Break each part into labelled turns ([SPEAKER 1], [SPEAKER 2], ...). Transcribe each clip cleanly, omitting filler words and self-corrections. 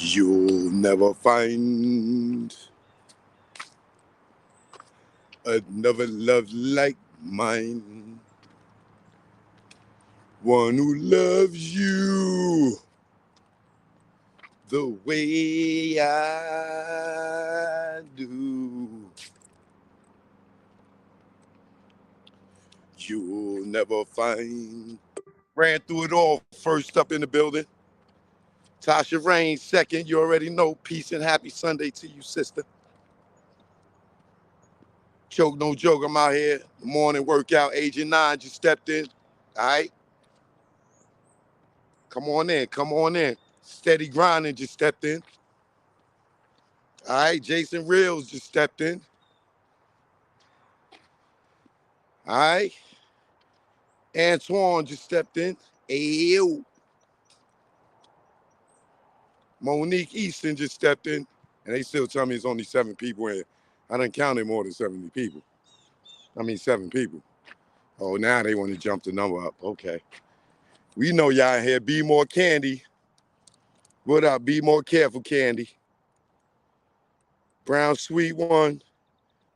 [SPEAKER 1] You'll never find another love like mine. One who loves you the way I do. You'll never find. Ran through it all, first up in the building. Tasha Rain, second. You already know. Peace and happy Sunday to you, sister. Choke, no joke. I'm out here. Morning workout. Agent 9 just stepped in. All right. Come on in. Come on in. Steady grinding just stepped in. All right. Jason Reels just stepped in. All right. Antoine just stepped in. Ayo. Monique Easton just stepped in. And they still tell me it's only 7 people in. I done counted more than 70 people. 7 people. Oh, now they want to jump the number up. Okay. We know y'all in here. Be more candy. What up? Be more careful, Candy. Brown Sweet One.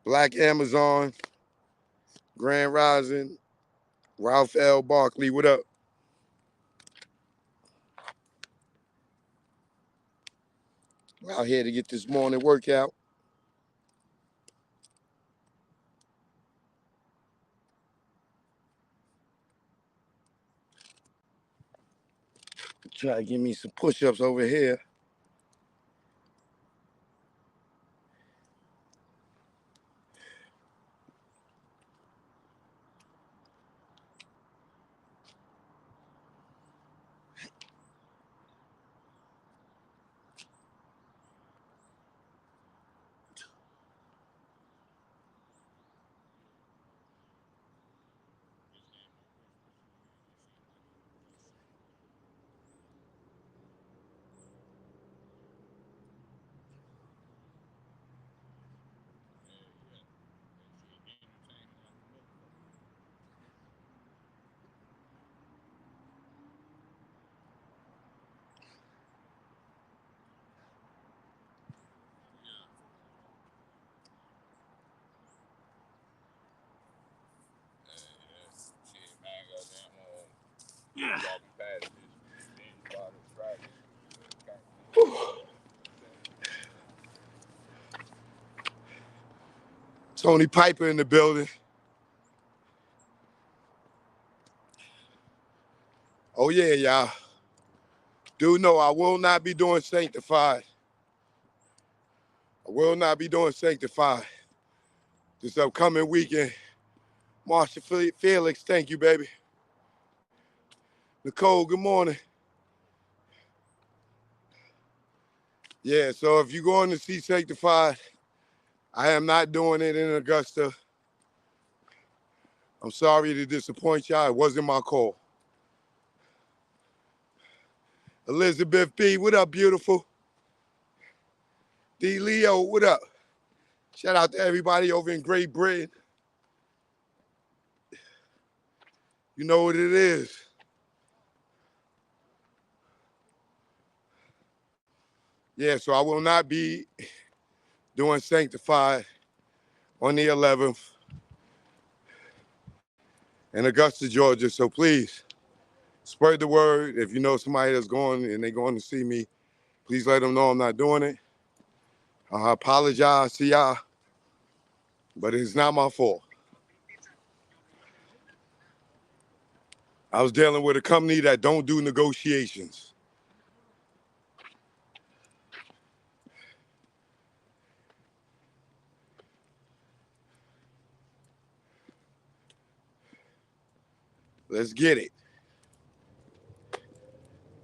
[SPEAKER 1] Black Amazon. Grand Rising. Ralph L. Barkley. What up? We're out here to get this morning workout. Try to give me some push-ups over here. Tony Piper in the building. Oh, yeah, y'all. Do know I will not be doing Sanctified. I will not be doing Sanctified this upcoming weekend. Marsha Felix, thank you, baby. Nicole, good morning. Yeah, so if you're going to see Sanctified, I am not doing it in Augusta. I'm sorry to disappoint y'all. It wasn't my call. Elizabeth B., what up, beautiful? D. Leo, what up? Shout out to everybody over in Great Britain. You know what it is. Yeah, so I will not be doing Sanctified on the 11th in Augusta, Georgia. So please, spread the word. If you know somebody that's going and they're going to see me, please let them know I'm not doing it. I apologize to y'all, but it's not my fault. I was dealing with a company that don't do negotiations. Let's get it.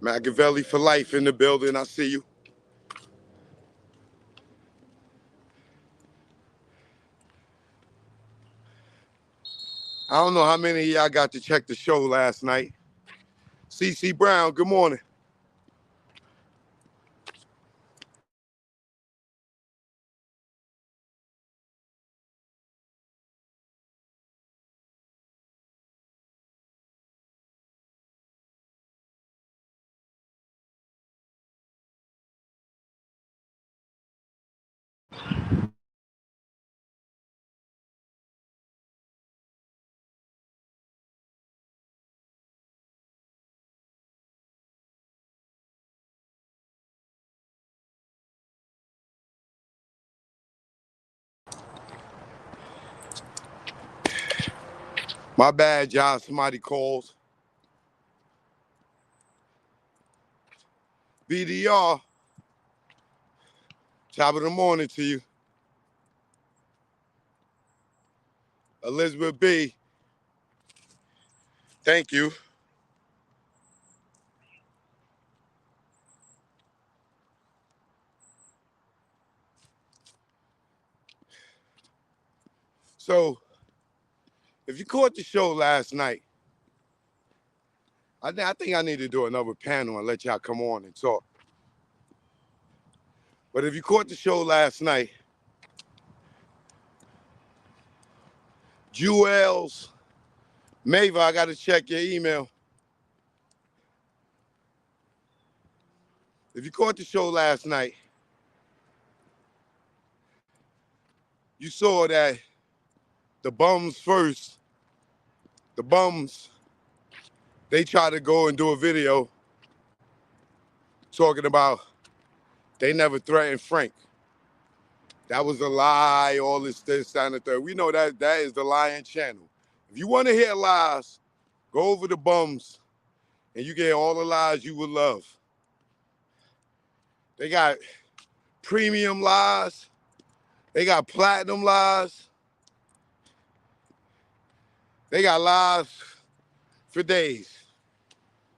[SPEAKER 1] Machiavelli for life in the building. I see you. I don't know how many of y'all got to check the show last night. CC Brown, good morning. My bad, y'all. Somebody calls. BDR. Top of the morning to you. Elizabeth B. Thank you. So, if you caught the show last night, I think I need to do another panel and let y'all come on and talk. But if you caught the show last night, Jewels, Mava, I got to check your email. If you caught the show last night, you saw that the bums, they tried to go and do a video talking about they never threatened Frank. That was a lie, all this, that, and the third. We know that is the lying channel. If you want to hear lies, go over to Bums and you get all the lies you would love. They got premium lies. They got platinum lies. They got lies for days.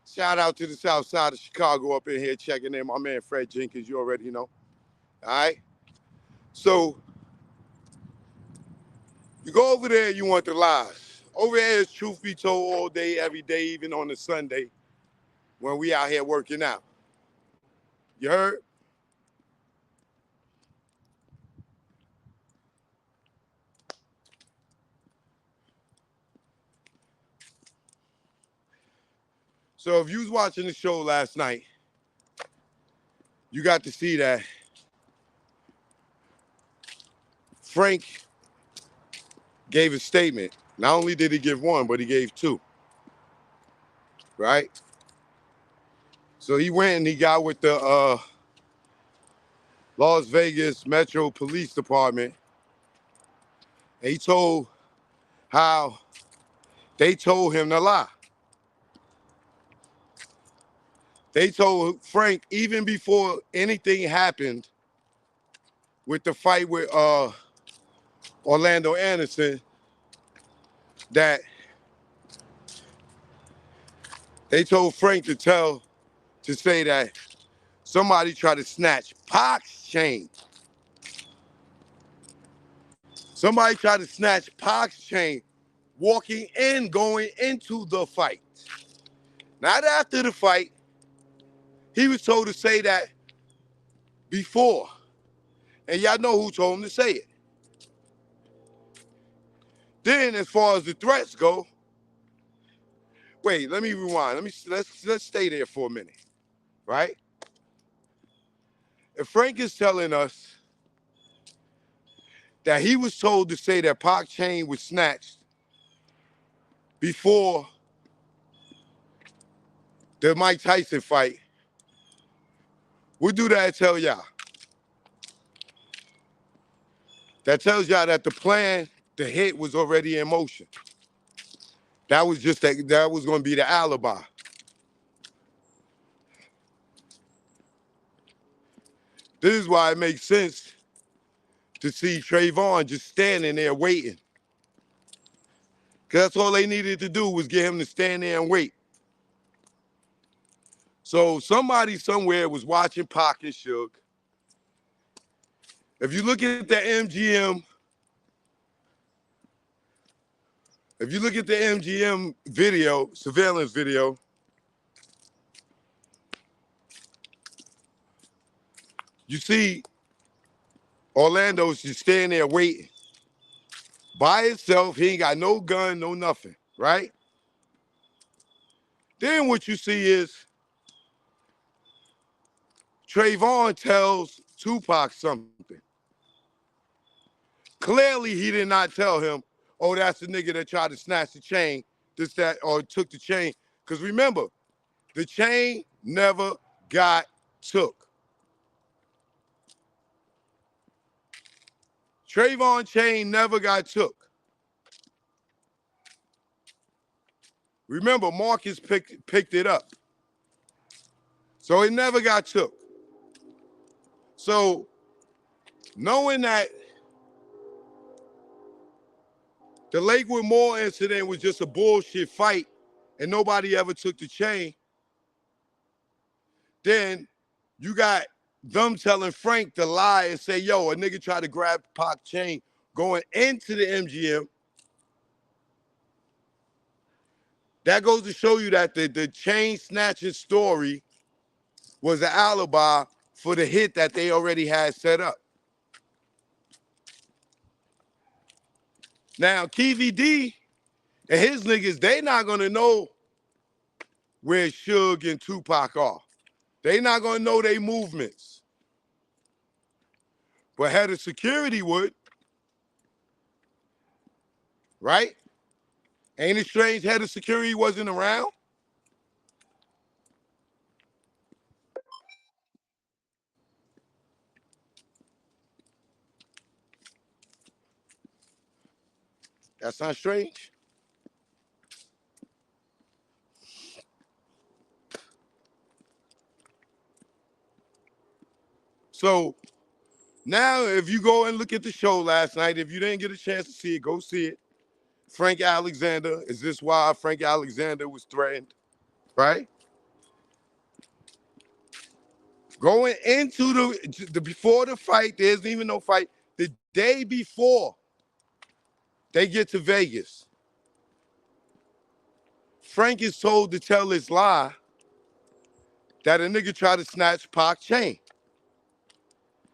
[SPEAKER 1] Shout out to the south side of Chicago up in here checking in. My man Fred Jenkins, you already know. All right? So you go over there, you want the lies. Over there is truth be told all day, every day, even on a Sunday when we out here working out. You heard? So if you was watching the show last night, you got to see that Frank gave a statement. Not only did he give one, but he gave two, right? So he went and he got with the Las Vegas Metro Police Department, and he told how they told him to lie. They told Frank, even before anything happened with the fight with Orlando Anderson, that they told Frank to say that somebody tried to snatch Pac's chain. Somebody tried to snatch Pac's chain going into the fight. Not after the fight. He was told to say that before. And y'all know who told him to say it. Then as far as the threats go, wait, let me rewind. Let's stay there for a minute, right? If Frank is telling us that he was told to say that Pac chain was snatched before the Mike Tyson fight, what do that tell y'all? That tells y'all that the plan, the hit was already in motion. That was just that was going to be the alibi. This is why it makes sense to see Travon just standing there waiting. Because that's all they needed to do was get him to stand there and wait. So somebody somewhere was watching Pac and Suge. If you look at the MGM, video, surveillance video, you see Orlando's just standing there waiting. By himself, he ain't got no gun, no nothing, right? Then what you see is Travon tells Tupac something. Clearly, he did not tell him, oh, that's the nigga that tried to snatch the chain, this, that, or took the chain. Because remember, the chain never got took. Travon chain never got took. Remember, Marcus picked it up. So it never got took. So knowing that the Lakewood Mall incident was just a bullshit fight and nobody ever took the chain, then you got them telling Frank to lie and say, yo, a nigga tried to grab Pac chain going into the MGM. That goes to show you that the chain snatching story was an alibi for the hit that they already had set up. Now, Keezy D and his niggas, they not gonna know where Suge and Tupac are. They not gonna know their movements. But head of security would, right? Ain't it strange head of security wasn't around? That's not strange. So now if you go and look at the show last night, if you didn't get a chance to see it, go see it. Frank Alexander, is this why Frank Alexander was threatened, right? Going into the before the fight, there isn't even no fight. The day before they get to Vegas, Frank is told to tell his lie that a nigga tried to snatch Pac chain.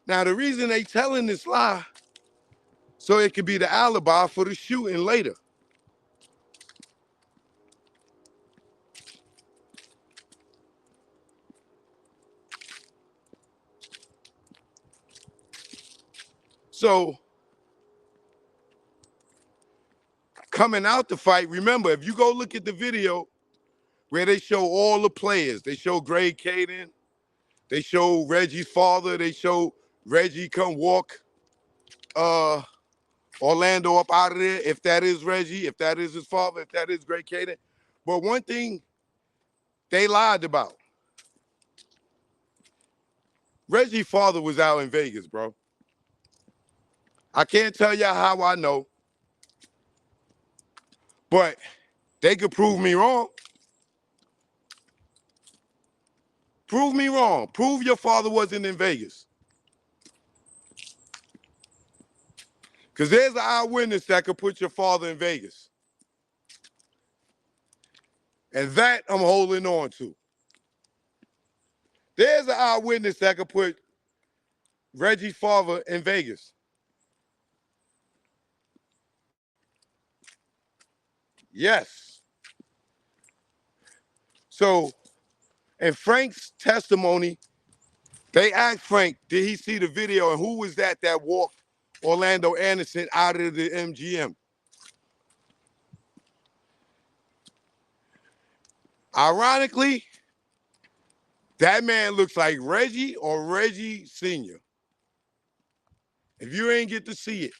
[SPEAKER 1] Now the reason they telling this lie, so it could be the alibi for the shooting later. So coming out the fight, remember, if you go look at the video where they show all the players, they show Greg Caden, they show Reggie's father, they show Reggie come walk Orlando up out of there, if that is Reggie, if that is his father, if that is Greg Caden. But one thing they lied about. Reggie's father was out in Vegas, bro. I can't tell y'all how I know, but they could prove me wrong. Prove me wrong. Prove your father wasn't in Vegas. Because there's an eyewitness that could put your father in Vegas. And that I'm holding on to. There's an eyewitness that could put Reggie's father in Vegas. Yes. So, in Frank's testimony, they asked Frank, did he see the video and who was that walked Orlando Anderson out of the MGM? Ironically, that man looks like Reggie or Reggie Sr. If you ain't get to see it.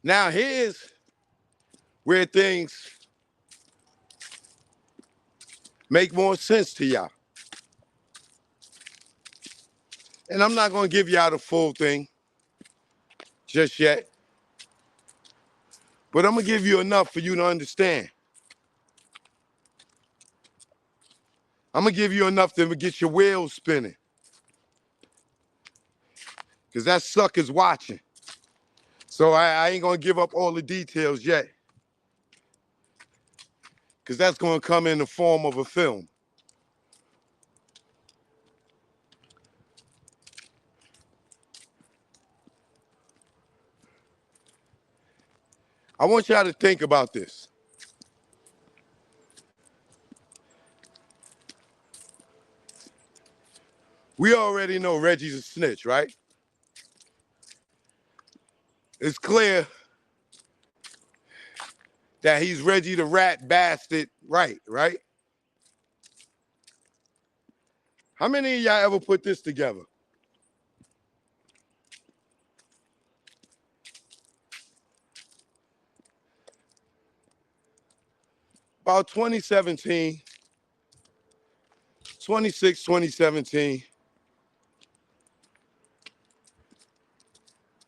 [SPEAKER 1] Now here's where things make more sense to y'all. And I'm not gonna give y'all the full thing just yet, but I'm gonna give you enough for you to understand. I'm gonna give you enough to get your wheels spinning. Because that sucker's watching. So I ain't gonna give up all the details yet. Because that's gonna come in the form of a film. I want y'all to think about this. We already know Reggie's a snitch, right? It's clear that he's Reggie the rat bastard, right? How many of y'all ever put this together? About 2017, 2017,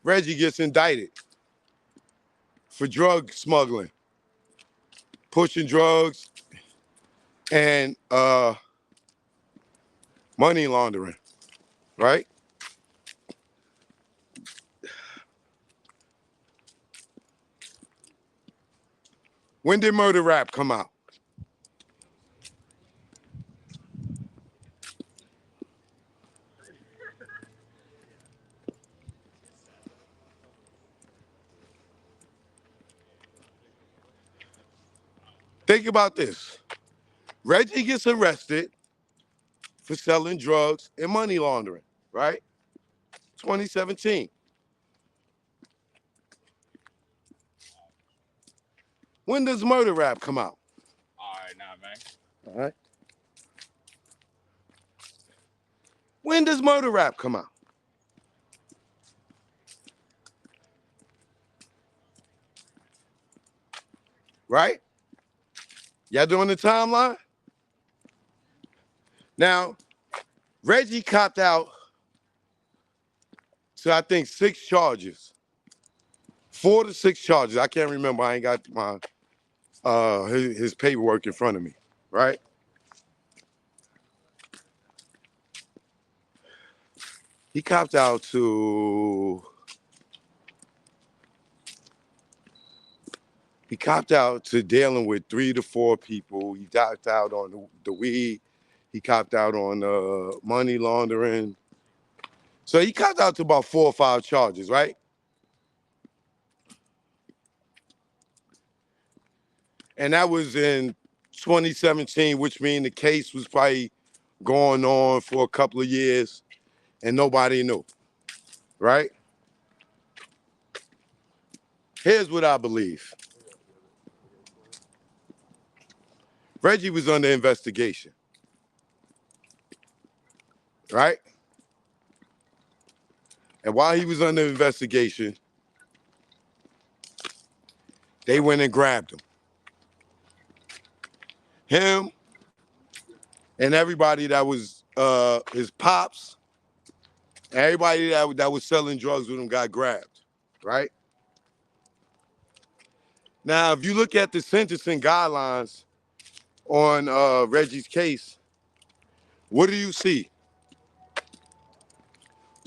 [SPEAKER 1] Reggie gets indicted for drug smuggling, pushing drugs, and money laundering, right? When did Murder Rap come out? Think about this. Reggie gets arrested for selling drugs and money laundering, right? 2017. When does Murder Rap come out?
[SPEAKER 2] All right, now, man.
[SPEAKER 1] All right. When does Murder Rap come out? Right? Y'all doing the timeline? Now, Reggie copped out to, I think, 6 charges. 4 to 6 charges. I can't remember. I ain't got my his paperwork in front of me, right? He copped out to dealing with 3 to 4 people. He copped out on the weed. He copped out on money laundering. So he copped out to about 4 or 5 charges, right? And that was in 2017, which means the case was probably going on for a couple of years and nobody knew, right? Here's what I believe. Reggie was under investigation, right? And while he was under investigation, they went and grabbed him. Him and everybody that was his pops, everybody that was selling drugs with him got grabbed, right? Now, if you look at the sentencing guidelines on Reggie's case, what do you see?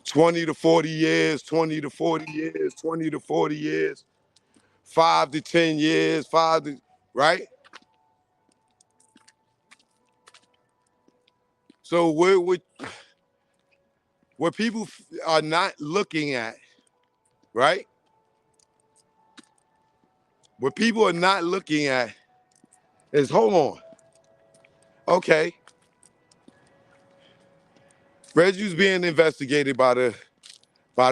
[SPEAKER 1] 20 to 40 years, 20 to 40 years, 20 to 40 years, 5 to 10 years, right? So what people are not looking at, right? What people are not looking at is, hold on. Okay. Reggie's being investigated by the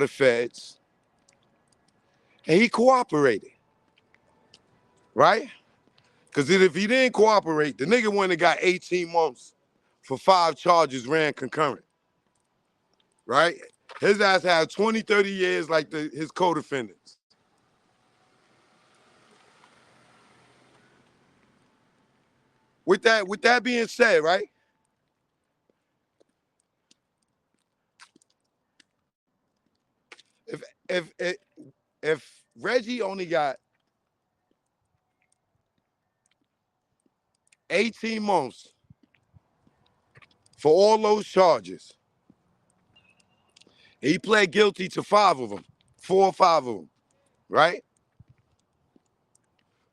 [SPEAKER 1] feds. And he cooperated, right? Because if he didn't cooperate, the nigga wouldn't have got 18 months for 5 charges ran concurrent, right? His ass had 20, 30 years like his co-defendants. With that being said, right? If Reggie only got 18 months for all those charges, he pled guilty to 5 of them, 4 or 5 of them, right?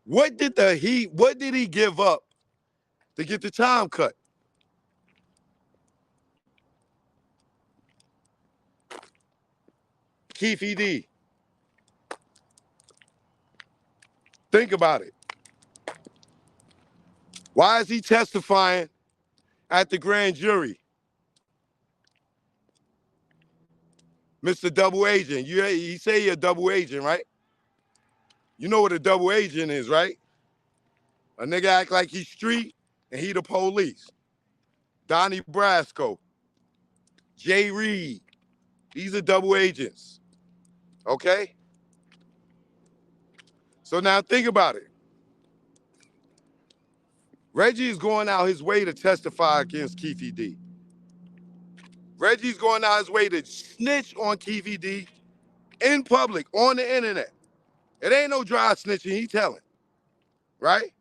[SPEAKER 1] What did he give up to get the time cut? Keith E.D. Think about it. Why is he testifying at the grand jury? Mr. Double Agent, he say you're a double agent, right? You know what a double agent is, right? A nigga act like he's street and he the police. Donnie Brasco, Jay Reed, these are double agents, okay? So now think about it. Reggie is going out his way to testify against Keefe D. Reggie's going out his way to snitch on Keefe D in public, on the internet. It ain't no dry snitching, he telling, right?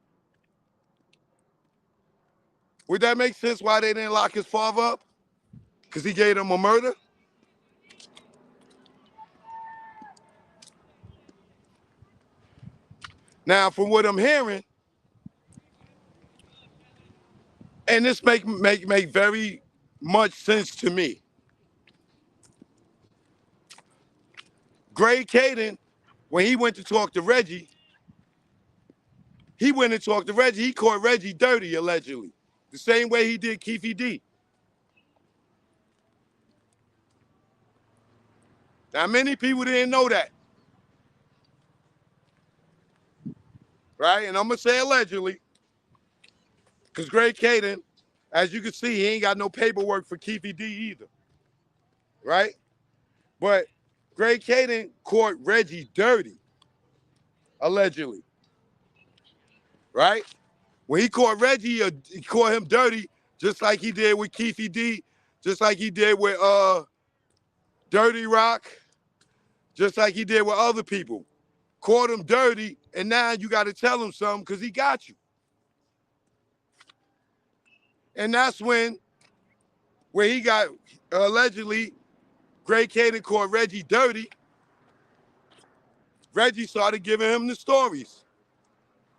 [SPEAKER 1] Would that make sense why they didn't lock his father up? Because he gave them a murder? Now, from what I'm hearing, and this make very much sense to me. Greg Caden, when he went to talk to Reggie, he went and talked to Reggie. He caught Reggie dirty, allegedly. The same way he did Keefe D. Now, many people didn't know that. Right? And I'm going to say allegedly, because Greg Caden, as you can see, he ain't got no paperwork for Keefe D either. Right? But Greg Caden caught Reggie dirty, allegedly. Right? When he caught Reggie, he caught him dirty, just like he did with Keefe D, just like he did with Dirty Rock, just like he did with other people. Caught him dirty, and now you got to tell him something because he got you. And that's when he got, allegedly, Greg Caden caught Reggie dirty. Reggie started giving him the stories.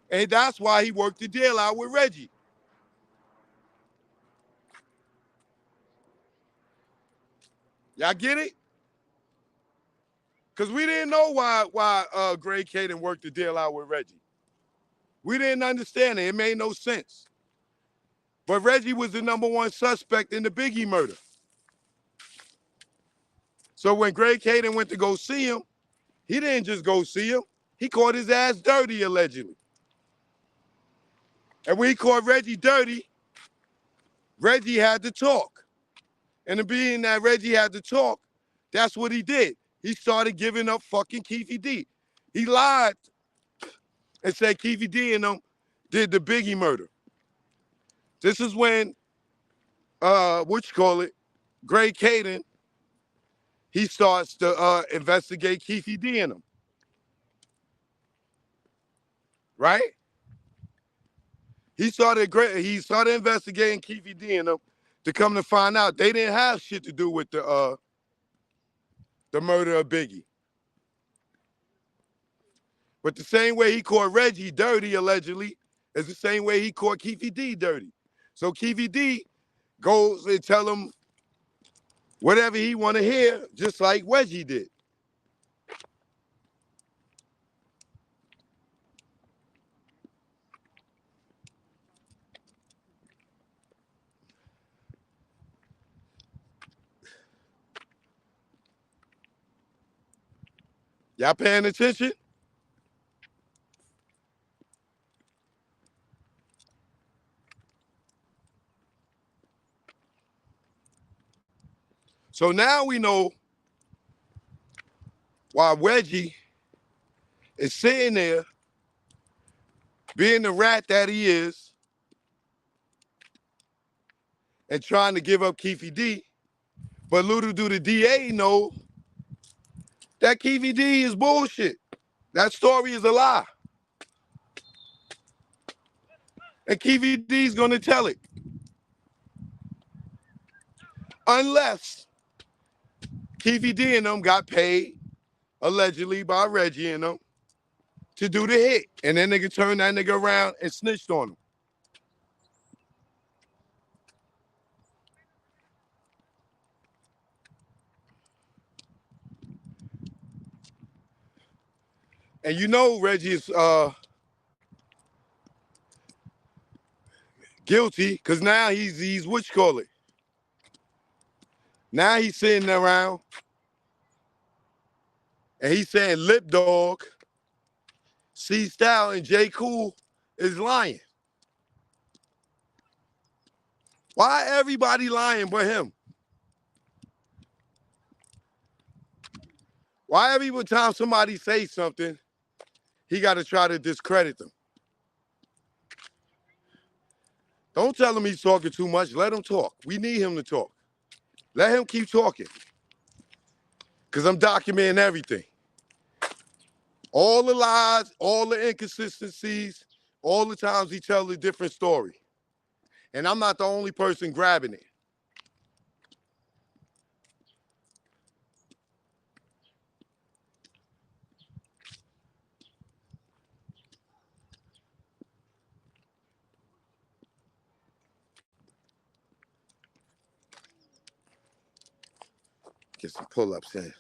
[SPEAKER 1] And that's why he worked the deal out with Reggie. Y'all get it? Because we didn't know why Greg Caden worked the deal out with Reggie. We didn't understand it. It made no sense. But Reggie was the #1 suspect in the Biggie murder. So when Greg Caden went to go see him, he didn't just go see him. He caught his ass dirty, allegedly. And when he caught Reggie dirty, Reggie had to talk. And being that Reggie had to talk, that's what he did. He started giving up fucking Keefe D. He lied and said Keefe D and them did the Biggie murder. This is when, Greg Caden, he starts to investigate Keefe D and them. Right? He started investigating Keefe D and them to come to find out they didn't have shit to do with the murder of Biggie. But the same way he caught Reggie dirty, allegedly, is the same way he caught Keefe D dirty. So Keefe D goes and tell him whatever he want to hear, just like Reggie did. Y'all paying attention? So now we know why Reggie is sitting there being the rat that he is and trying to give up Keefe D. But little do the DA know that Keefe D is bullshit. That story is a lie. And Keefe D is going to tell it. Unless Keefe D and them got paid, allegedly by Reggie and them, to do the hit. And then nigga turned that nigga around and snitched on him. And you know Reggie is guilty because now he's what you call it. Now he's sitting around and he's saying Lip Dog, C Style, and J Cool is lying. Why everybody lying but him? Why every time somebody says something, he got to try to discredit them? Don't tell him he's talking too much. Let him talk. We need him to talk. Let him keep talking. Because I'm documenting everything. All the lies, all the inconsistencies, all the times he tells a different story. And I'm not the only person grabbing it. Get some pull-ups in.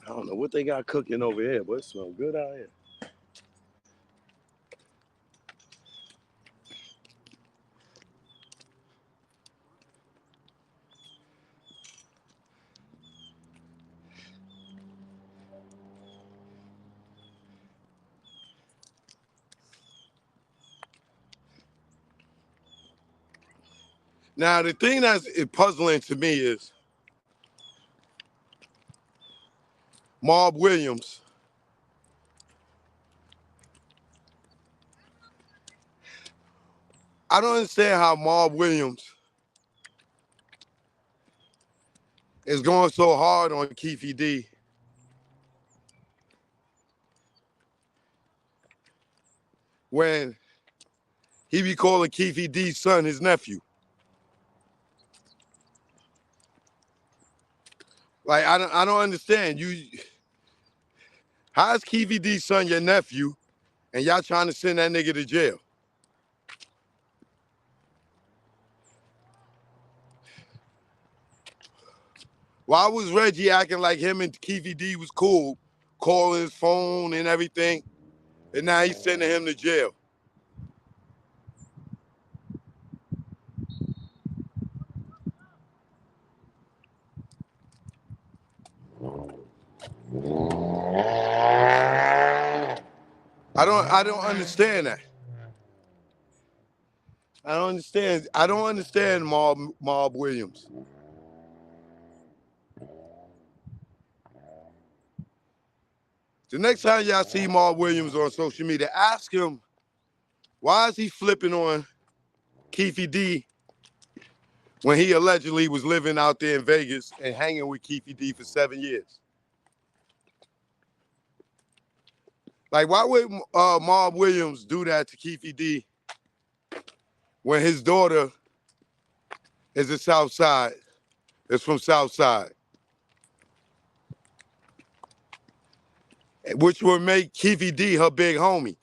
[SPEAKER 1] I don't know what they got cooking over here, but it smells good out here. Now, the thing that's puzzling to me is Marv Williams. I don't understand how Marv Williams is going so hard on Keefe D when he be calling Keefe D's son his nephew. Like, I don't understand. How's Keefe D's son your nephew and y'all trying to send that nigga to jail? Why was Reggie acting like him and Keefe D was cool, calling his phone and everything, and now he's sending him to jail? I don't understand that. I don't understand Marv Williams. The next time y'all see Marv Williams on social media, ask him, why is he flipping on Keefe D when he allegedly was living out there in Vegas and hanging with Keefe D for 7 years? Like, why would Marv Williams do that to Keefe D when his daughter is a South Side, is from South Side, which would make Keefe D her big homie?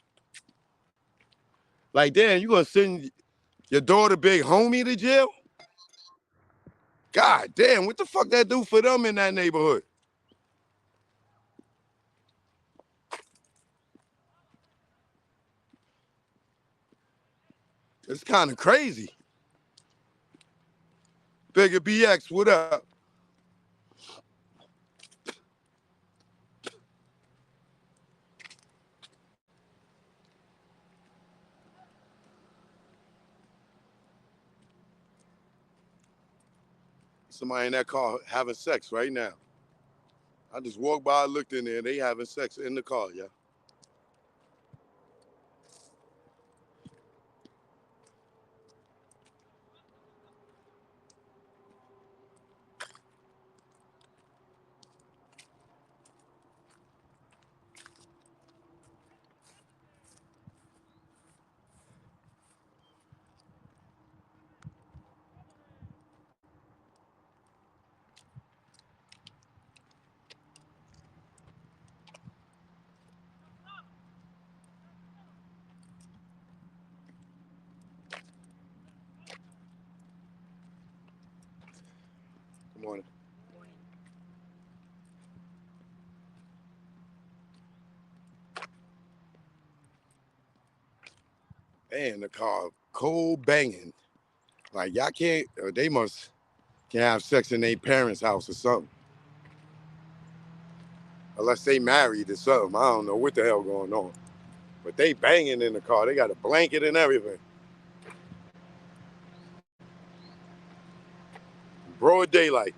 [SPEAKER 1] Like, damn, you gonna send your daughter big homie to jail? God damn, what the fuck that do for them in that neighborhood? It's kind of crazy. Bigger BX, what up? Somebody in that car having sex right now. I just walked by, looked in there, they having sex in the car, yeah. Good morning. Man, the car cold banging. Like y'all can't, they must can't have sex in their parents' house or something. Unless they married or something. I don't know what the hell going on. But they banging in the car. They got a blanket and everything. Broad daylight.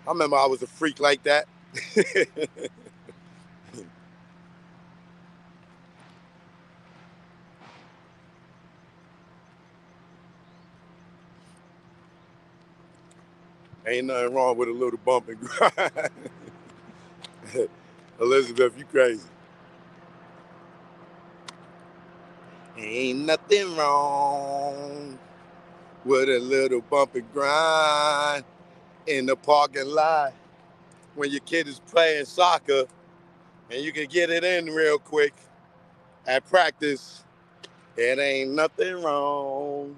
[SPEAKER 1] I remember I was a freak like that. Ain't nothing wrong with a little bump and grind. Elizabeth, you crazy. Ain't nothing wrong with a little bump and grind in the parking lot when your kid is playing soccer and you can get it in real quick at practice. It ain't nothing wrong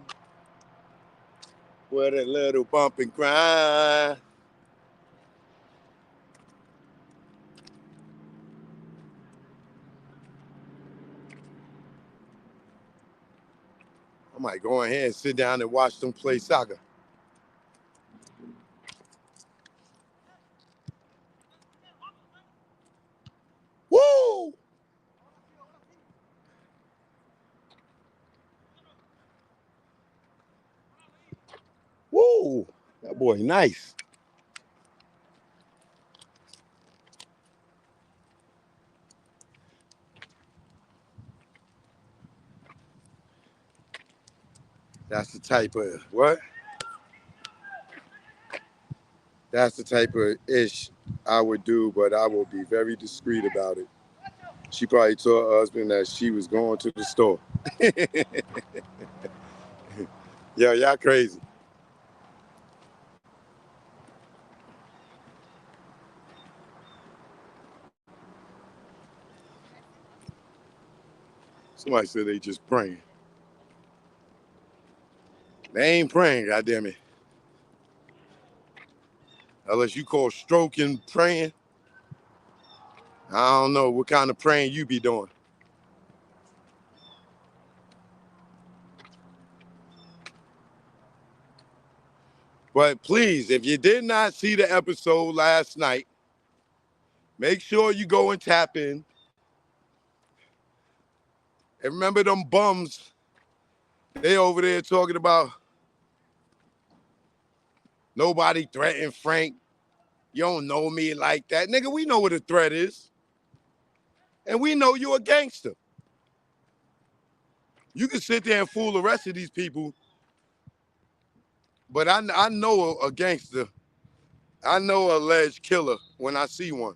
[SPEAKER 1] with a little bump and grind. I might go in here and sit down and watch them play soccer. Woo! Woo! That boy nice. That's the type of what? That's the type of ish I would do, but I will be very discreet about it. She probably told her husband that she was going to the store. Yo, y'all crazy. Somebody said they just praying. They ain't praying, goddammit. Unless you call stroking praying. I don't know what kind of praying you be doing. But please, if you did not see the episode last night, make sure you go and tap in. And remember them bums, they over there talking about nobody threatened Frank. You don't know me like that. Nigga, we know what a threat is. And we know you a gangster. You can sit there and fool the rest of these people, but I know a gangster. I know an alleged killer when I see one.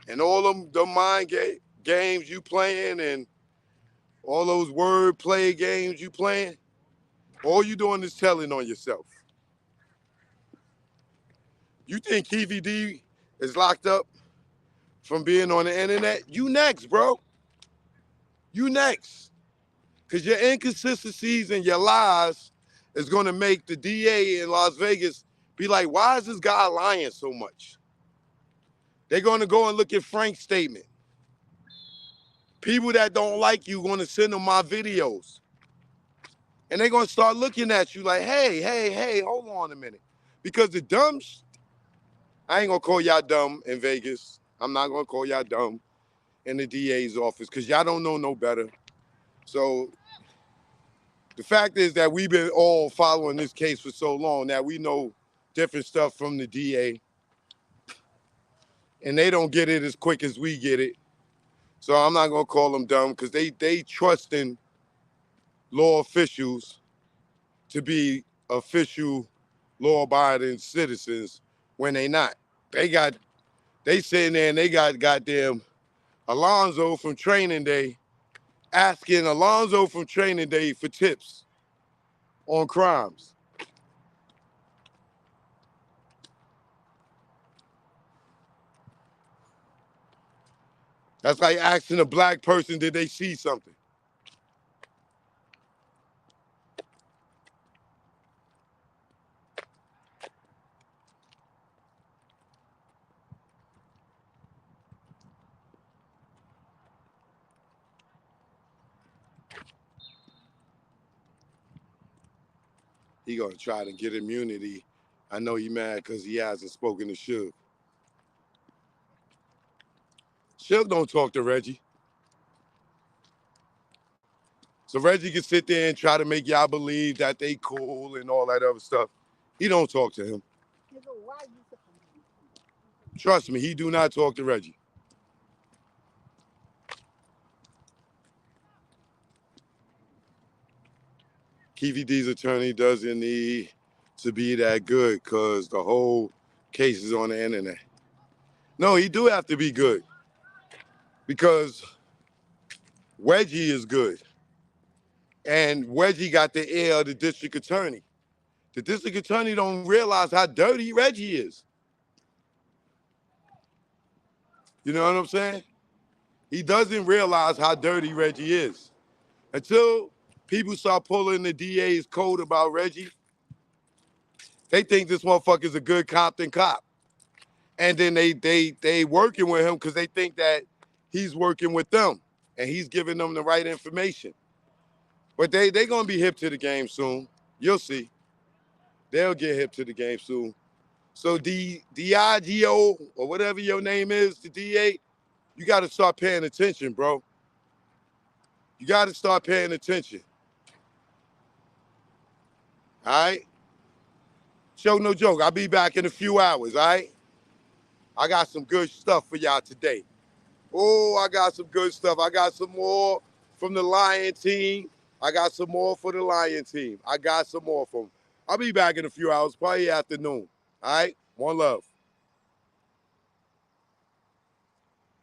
[SPEAKER 1] And all them the mind games you playing and all those word play games you playing, all you doing is telling on yourself. You think Keefe D is locked up from being on the internet? You next, bro. You next. Because your inconsistencies and your lies is going to make the DA in Las Vegas be like, why is this guy lying so much? They're going to go and look at Frank's statement. People that don't like you going to send them my videos. And they're going to start looking at you like, hey, hold on a minute. Because the dumb, I ain't going to call y'all dumb in Vegas. I'm not going to call y'all dumb in the DA's office because y'all don't know no better. So The fact is that we've been all following this case for so long that we know different stuff from the DA, and they don't get it as quick as we get it. So I'm not gonna call them dumb because they trust in law officials to be official law-abiding citizens when they not. They sitting there and they got goddamn Alonzo from training day asking Alonzo from training day for tips on crimes. That's like asking a black person, did they see something? He gonna try to get immunity. I know he mad because he hasn't spoken to Suge. Suge don't talk to Reggie. So Reggie can sit there and try to make y'all believe that they cool and all that other stuff. He don't talk to him. Trust me, he do not talk to Reggie. Keefe D's attorney doesn't need to be that good because the whole case is on the internet. No, he do have to be good because Reggie is good. And Reggie got the ear of the district attorney. The district attorney don't realize how dirty Reggie is. You know what I'm saying? He doesn't realize how dirty Reggie is. Until people start pulling the DA's code about Reggie, they think this motherfucker's a good Compton cop. And then they working with him because they think that he's working with them and he's giving them the right information. But they gonna be hip to the game soon. You'll see. They'll get hip to the game soon. So DIGO or whatever your name is, the DA, you gotta start paying attention, bro. You gotta start paying attention. All right? Show no joke. I'll be back in a few hours, all right? I got some good stuff for y'all today. Oh, I got some good stuff. I got some more from the Lion team. I got some more for the Lion team. I got some more from them. I'll be back in a few hours, probably afternoon. All right? One love.